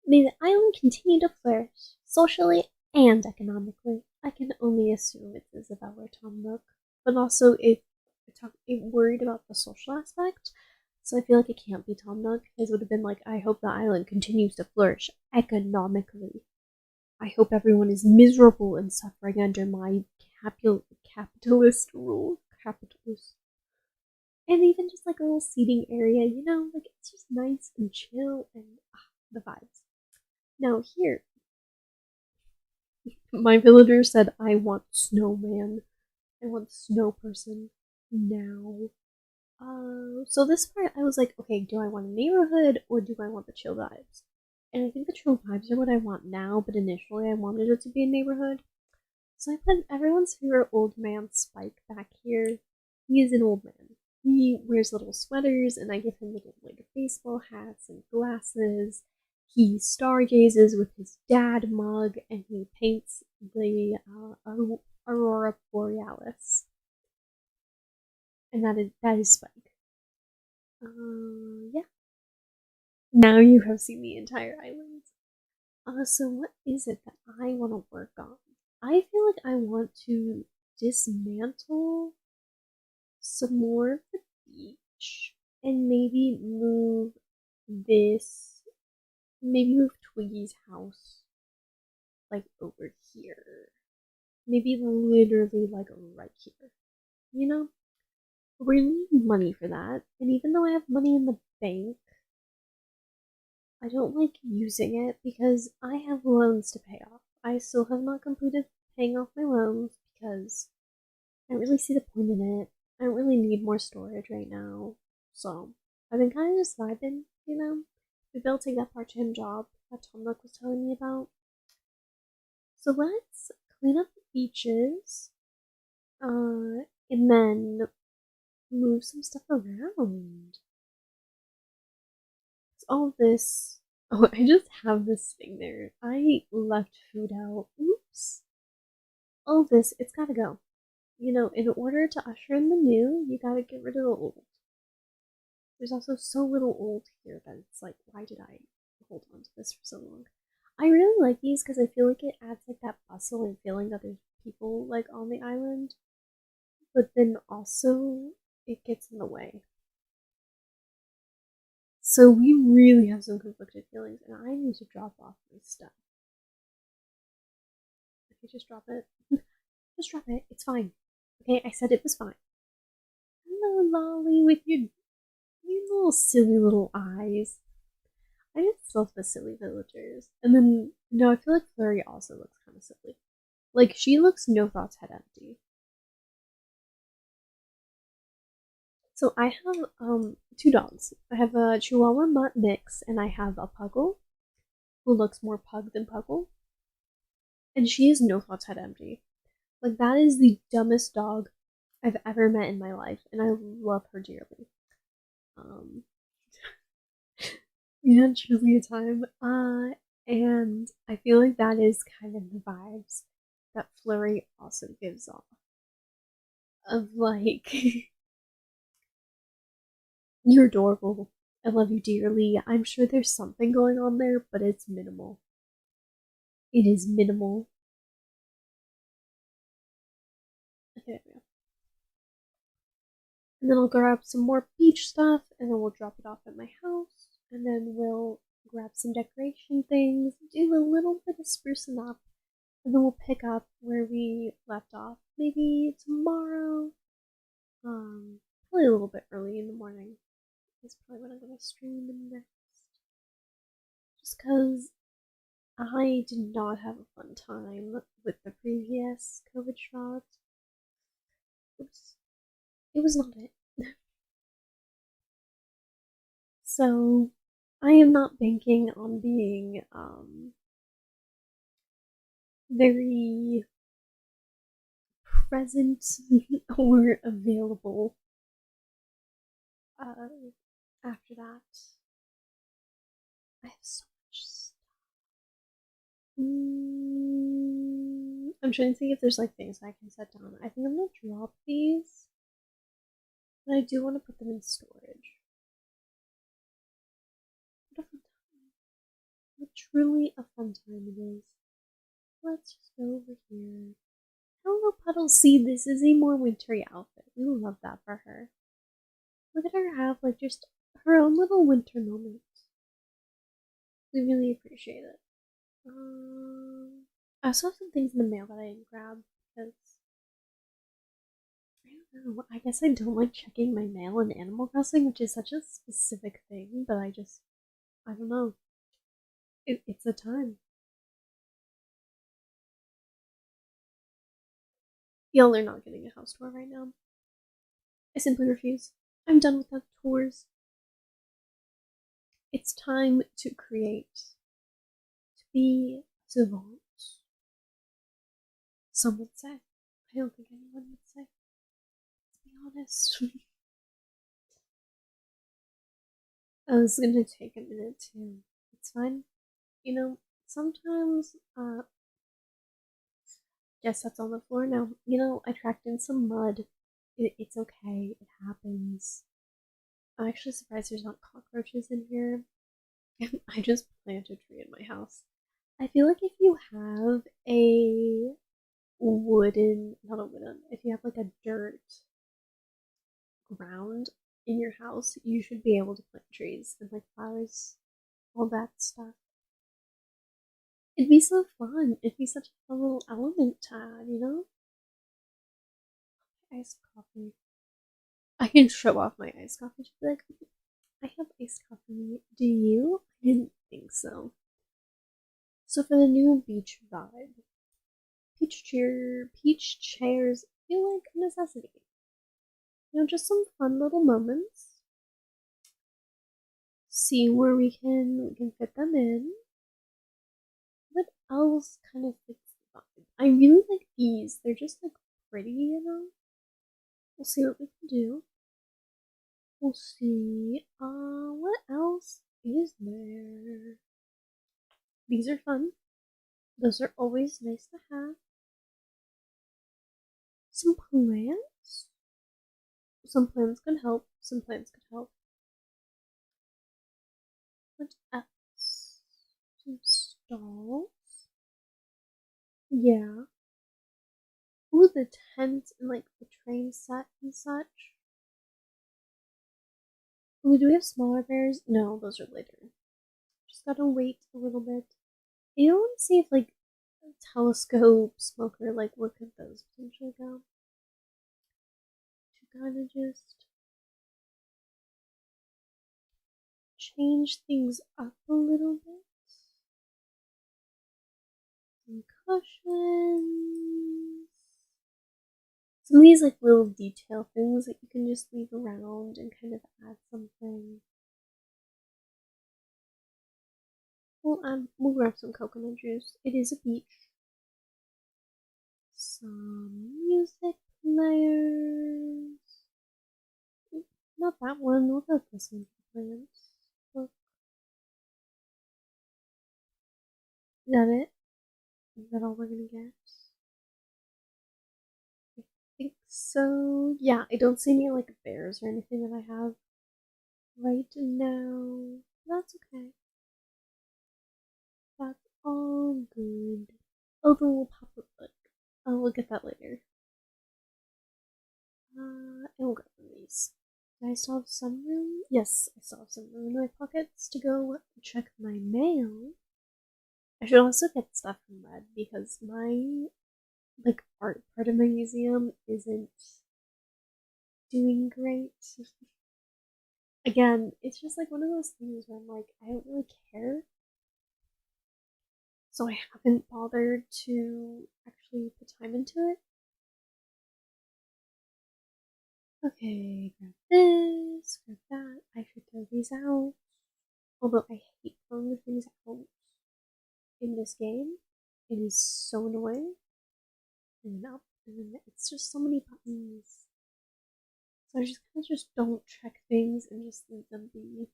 May the island continue to flourish, socially and economically. I can only assume it's Isabella or Tom Nook, but also it worried about the social aspect, so I feel like it can't be Tom Nook, because it would have been like, I hope the island continues to flourish economically. I hope everyone is miserable and suffering under my capitalist rule. Capitalist. And even just like a little seating area, like it's just nice and chill and the vibes. Now here, my villager said, I want snowman. I want snow person now. So this part I was like, okay, do I want a neighborhood or do I want the chill vibes? And I think the chill vibes are what I want now, but initially I wanted it to be a neighborhood. So I put everyone's favorite old man Spike back here. He is an old man. He wears little sweaters, and I give him little like baseball hats and glasses. He stargazes with his dad mug, and he paints the aurora borealis. And that is Spike. Yeah. Now you have seen the entire island. So what is it that I want to work on? I feel like I want to dismantle some more of the beach and maybe move Twiggy's house like over here. Maybe literally like right here. You know? We need money for that, and even though I have money in the bank, I don't like using it because I have loans to pay off. I still have not completed paying off my loans because I don't really see the point in it. I don't really need more storage right now. So I've been kind of just vibing, Maybe I'll take that part-time job that Tom Nook was telling me about. So let's clean up the beaches, and then move some stuff around. All this. Oh, I just have this thing there. I left food out. Oops. all of this, it's gotta go. In order to usher in the new, you gotta get rid of the old. There's also so little old here that it's like, why did I hold on to this for so long? I really like these because I feel like it adds like that bustle and feeling that there's people like on the island, but then also it gets in the way. So we really have some conflicted feelings, and I need to drop off my stuff. Okay, just drop it. Just drop it. It's fine. Okay, I said it was fine. Hello, Lolly, with your little silly little eyes. I just love the silly villagers. And then, no, I feel like Flurry also looks kind of silly. Like, she looks no thoughts head empty. So I have two dogs. I have a Chihuahua Mutt mix, and I have a Puggle, who looks more pug than Puggle. And she is no thoughts head empty. Like, that is the dumbest dog I've ever met in my life, and I love her dearly. Um, we had truly a time. And I feel like that is kind of the vibes that Flurry also gives off. Of like, you're adorable. I love you dearly. I'm sure there's something going on there, but it's minimal. It is minimal. Okay, there we go. And then I'll grab some more beach stuff, and then we'll drop it off at my house, and then we'll grab some decoration things, do a little bit of sprucing up, and then we'll pick up where we left off. Maybe tomorrow. Probably a little bit early in the morning. Is probably when I'm gonna stream next. Just because I did not have a fun time with the previous COVID shot. It was not it. So I am not banking on being very present or available after that. I have so much stuff. I'm trying to think if there's like things I can set down. I think I'm gonna drop these, but I do want to put them in storage. What a fun time. What truly a fun time it is. Let's just go over here. Hello, Puddle. See, this is a more wintry outfit. We love that for her. Look at her have like just her own little winter moment. We really appreciate it. I also have some things in the mail that I didn't grab because I don't know. I guess I don't like checking my mail in Animal Crossing, which is such a specific thing, but I don't know. It's a time. Y'all are not getting a house tour right now. I simply refuse. I'm done with the tours. It's time to create, to be savant. Some would say. I don't think anyone would say. Let's be honest. Oh, this is gonna take a minute too. It's fine. Sometimes, yes, that's on the floor now. I tracked in some mud. It's okay. It happens. I'm actually surprised there's not cockroaches in here. I just planted a tree in my house. I feel like if you have a not a wooden, if you have like a dirt ground in your house, you should be able to plant trees and like flowers, all that stuff. It'd be so fun. It'd be such a fun little element to add. Iced coffee. I can show off my iced coffee. Just be like, I have iced coffee. Do you? I didn't think so. So for the new beach vibe, peach chairs feel like a necessity. Just some fun little moments. See where we can fit them in. What else kind of fits the vibe? I really like these. They're just like pretty. We'll see what we can do. We'll see. What else is there? These are fun. Those are always nice to have. Some plants? Some plants could help. Some plants could help. What else? Some stalls? Yeah. Ooh, the tent and like the train set and such. Ooh, do we have smaller bears? No, those are later. Just gotta wait a little bit. I don't want to see if like a telescope, smoker, like where could those potentially go? To kind of just change things up a little bit. Some cushions. Some of these like little detail things that you can just leave around and kind of add something. We'll grab some coconut juice. It is a beach. Some music players. Not that one. What about this one for plants? Look. Is that it? Is that all we're gonna get? I think so. Yeah, I don't see any like bears or anything that I have right now. That's okay. That's all good. Although we'll pop a book. We'll get that later. And we'll grab one of these. Do I still have some room? Yes, I still have some room in my pockets to go check my mail. I should also get stuff from Red because my like art part of my museum isn't doing great. Again, it's just like one of those things where I'm like, I don't really care. So I haven't bothered to actually put time into it. Okay, grab this, grab that. I should throw these out. Although I hate throwing the things out in this game. It is so annoying. And up, and then it's just so many buttons. So I just kind of just don't check things and just leave them be.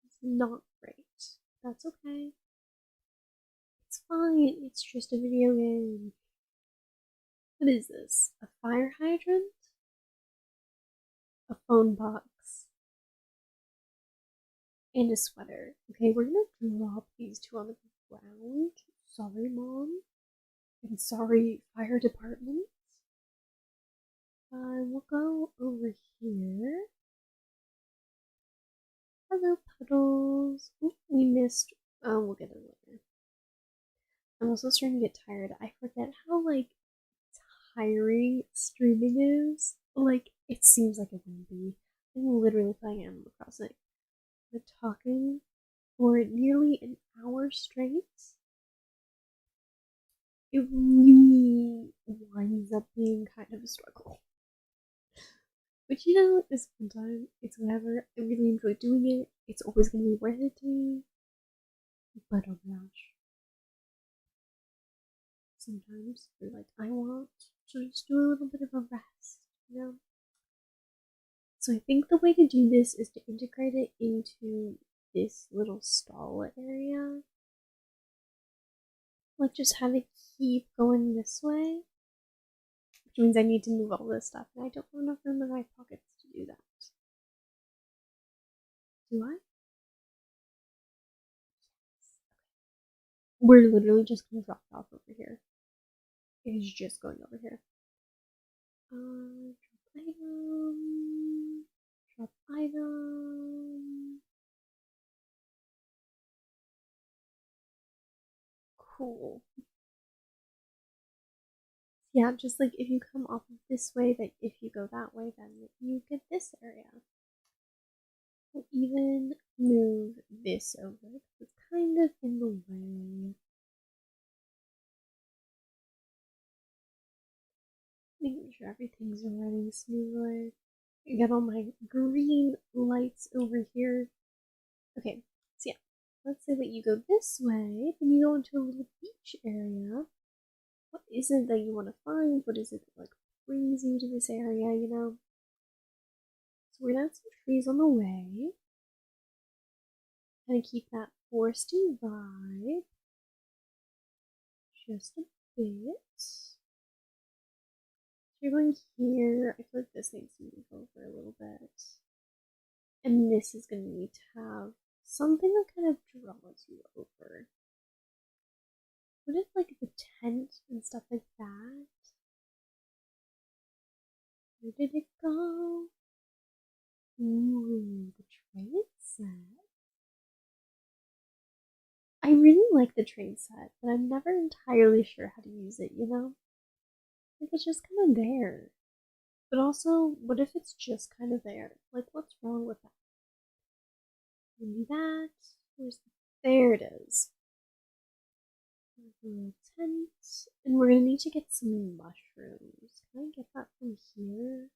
It's not great. That's okay. It's fine. It's just a video game. What is this? A fire hydrant? A phone box? And a sweater. Okay, we're gonna drop these two on the ground. Sorry, Mom. And sorry, fire department. We'll go over here. Hello, puddles. Oop, we missed. Oh, we'll get it later. I'm also starting to get tired. I forget how like tiring streaming is. Like it seems like it wouldn't be. I'm literally playing Animal Crossing. But talking for nearly an hour straight, it really winds up being kind of a struggle. But you know, it's fun time. It's whatever. I really enjoy doing it. It's always gonna be worth it to me. But oh gosh. Sometimes you're like, I want to just do a little bit of a rest, you know? So I think the way to do this is to integrate it into this little stall area. Like just have it keep going this way. Which means I need to move all this stuff, and I don't have enough room in my pockets to do that. Do I? We're literally just gonna drop it off over here. It is just going over here. Drop item. Drop item. Cool. Yeah, just like if you come off of this way, that if you go that way, then you get this area. We'll even move this over because it's kind of in the way. Making sure everything's running smoothly. I got all my green lights over here. Okay, so yeah, let's say that you go this way, then you go into a little beach area. What is it that you want to find? What is it that like brings you to this area, you know? So we're gonna have some trees on the way. Kind of keep that foresty vibe. Just a bit. You're going here. I feel like this needs to move over a little bit. And this is going to need to have something that kind of draws you over. What if, like, the tent and stuff like that? Where did it go? Ooh, the train set. I really like the train set, but I'm never entirely sure how to use it, you know? Like, it's just kind of there. But also, what if it's just kind of there? Like, what's wrong with that? Maybe that. There it is. A little tent. And we're gonna need to get some mushrooms. Can I get that from here?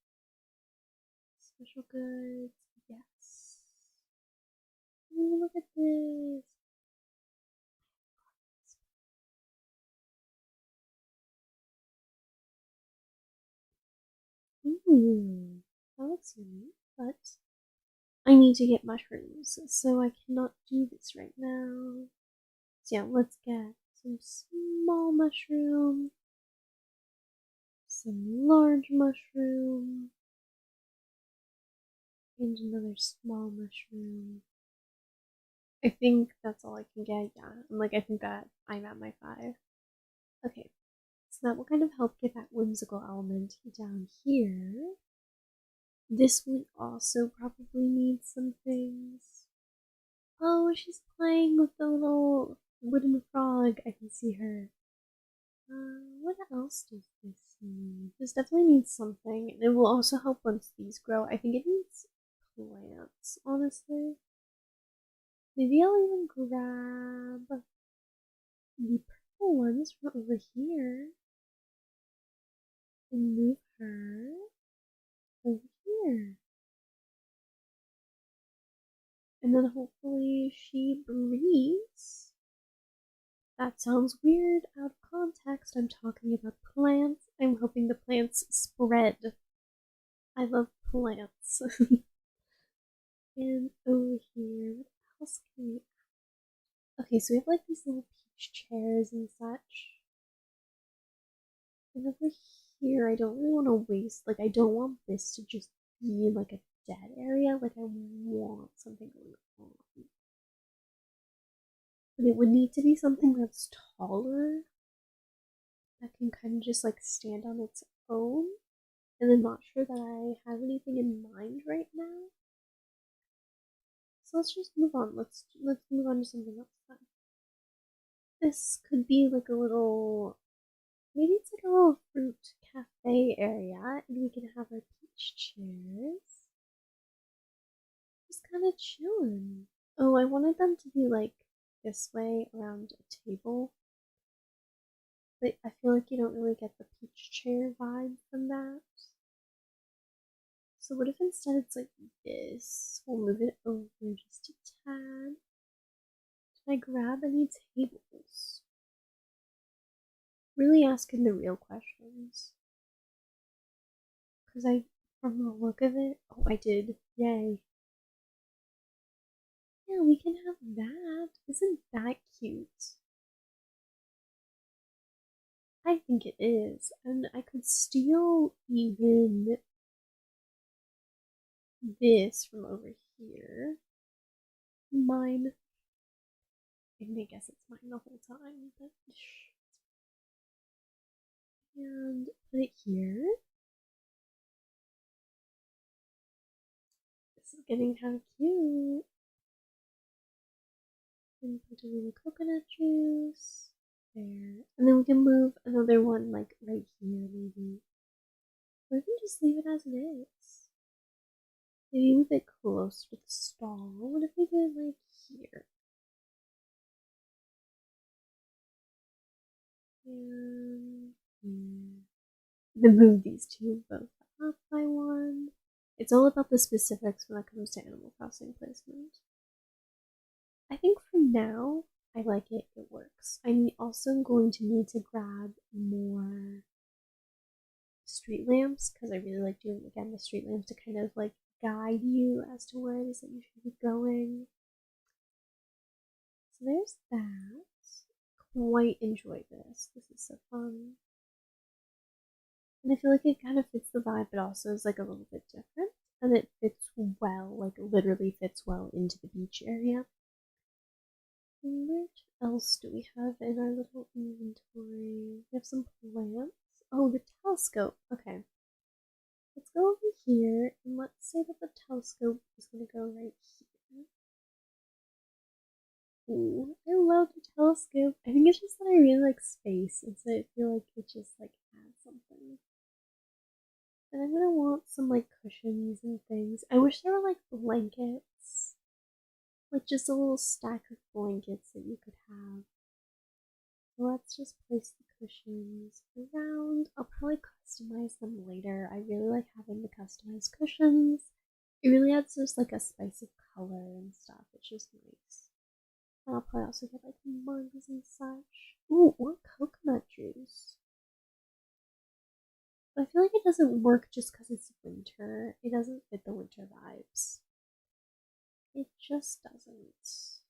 Special goods. Yes. Ooh, look at this. Ooh, that looks yummy, but I need to get mushrooms, so I cannot do this right now. So yeah, let's get some small mushroom, some large mushroom, and another small mushroom. I think that's all I can get, yeah. I think that I'm at my 5. Okay, so that will kind of help get that whimsical element down here. This will also probably need some things. Oh, she's playing with the little wooden frog. I can see her. What else does this need? This definitely needs something. And it will also help once these grow. I think it needs plants, honestly. Maybe I'll even grab the purple ones from over here and move her over here. And then hopefully she breathes. That sounds weird out of context. I'm talking about plants. I'm hoping the plants spread. I love plants. And over here, what else can we add? Okay, so we have like these little peach chairs and such. And over here, I don't really want to waste, like, I don't want this to just be like a dead area. Like, I want something going on. But it would need to be something that's taller, that can kind of just like stand on its own. And I'm not sure that I have anything in mind right now. So let's just move on. Let's move on to something else then. This could be like a little, maybe it's like a little fruit cafe area, and we can have our peach chairs. Just kind of chilling. Oh, I wanted them to be like this way around a table. But I feel like you don't really get the peach chair vibe from that. So what if instead it's like this? We'll move it over just a tad. Can I grab any tables? Really asking the real questions. Because from the look of it, oh, I did. Yay. Yeah, we can have that. Isn't that cute? I think it is. And I could steal even this from over here. Mine. I guess it's mine the whole time, but and put it here. This is getting kind of cute. And put a little coconut juice there. And then we can move another one like right here maybe. Or we can just leave it as it is. Maybe move it close to the stall. What if we did like here? And here. Then move these two both up by one. It's all about the specifics when it comes to Animal Crossing placement. I think for now, I like it. It works. I'm also going to need to grab more street lamps because I really like doing again the street lamps to kind of like guide you as to where it is that you should be going. So there's that. Quite enjoy this. This is so fun. And I feel like it kind of fits the vibe, but also is like a little bit different. And it fits well, like literally fits well into the beach area. What else do we have in our little inventory? We have some plants. Oh, the telescope. Okay. Let's go over here and let's say that the telescope is going to go right here. Ooh, I love the telescope. I think it's just that I really like space, and so I feel like it just like adds something. And I'm gonna want some like cushions and things. I wish there were like blankets, like just a little stack of blankets that you could have. Let's just place the cushions around. I'll probably customize them later. I really like having the customized cushions. It really adds just like a spice of color and stuff. It's just nice. And I'll probably also get like mugs and such. Ooh, or coconut juice. But I feel like it doesn't work just because it's winter. It doesn't fit the winter vibes. It just doesn't.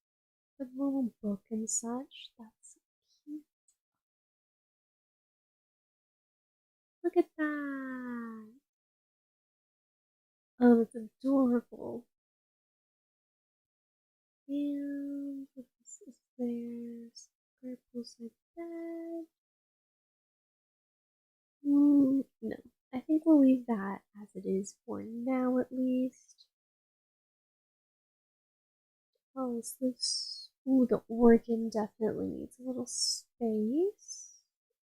The little book and such, that's cute. Look at that! Oh, it's adorable. And what else is there? Square poolside bed. No. I think we'll leave that as it is for now, at least. Oh, is this? Ooh, the organ definitely needs a little space.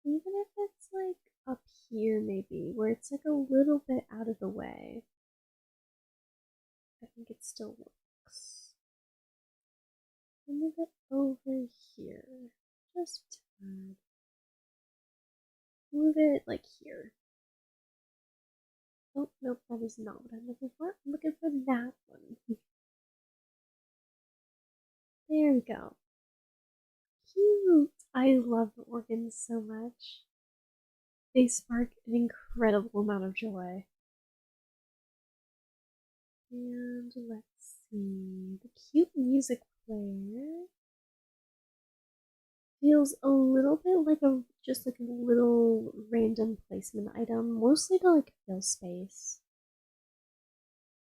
Even if it's like up here, maybe, where it's like a little bit out of the way. I think it still works. Move it over here. Just a tad. Move it like here. Oh, nope, that is not what I'm looking for. I'm looking for that one. There we go. Cute! I love the organs so much. They spark an incredible amount of joy. And let's see. The cute music player feels a little bit like a just like a little random placement item, mostly to like fill space.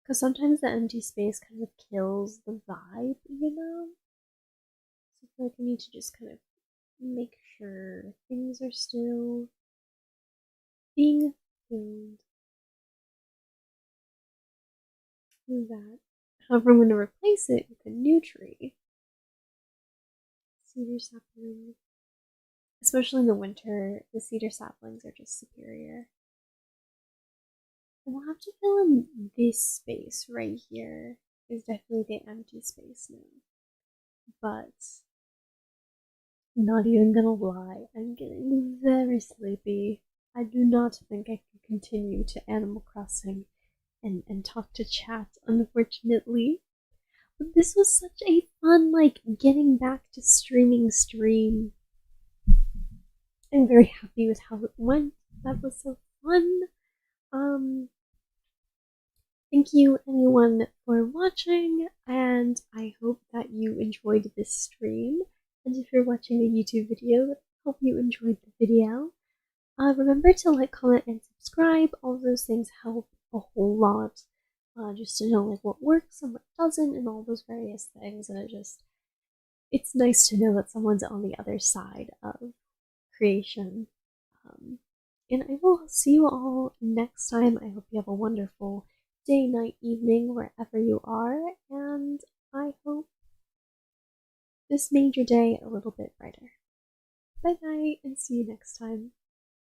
Because sometimes the empty space kind of kills the vibe, you know? So I feel like I need to just kind of make sure things are still being filled with that. However, I'm going to replace it with a new tree. Cedar sapling. Especially in the winter, the cedar saplings are just superior. And we'll have to fill in this space right here. Is definitely the empty space now. But not even gonna lie, I'm getting very sleepy. I do not think I can continue to Animal Crossing and talk to chat, unfortunately. But this was such a fun, like, getting back to stream. I'm very happy with how it went. That was so fun. Um, Thank you, anyone, for watching, and I hope that you enjoyed this stream. And if you're watching a YouTube video, I hope you enjoyed the video. Remember to like, comment, and subscribe. All of those things help a whole lot. Just to know like what works and what doesn't, and all those various things. And it's nice to know that someone's on the other side of creation. And I will see you all next time. I hope you have a wonderful day, night, evening, wherever you are, and I hope this made your day a little bit brighter. Bye bye, and see you next time.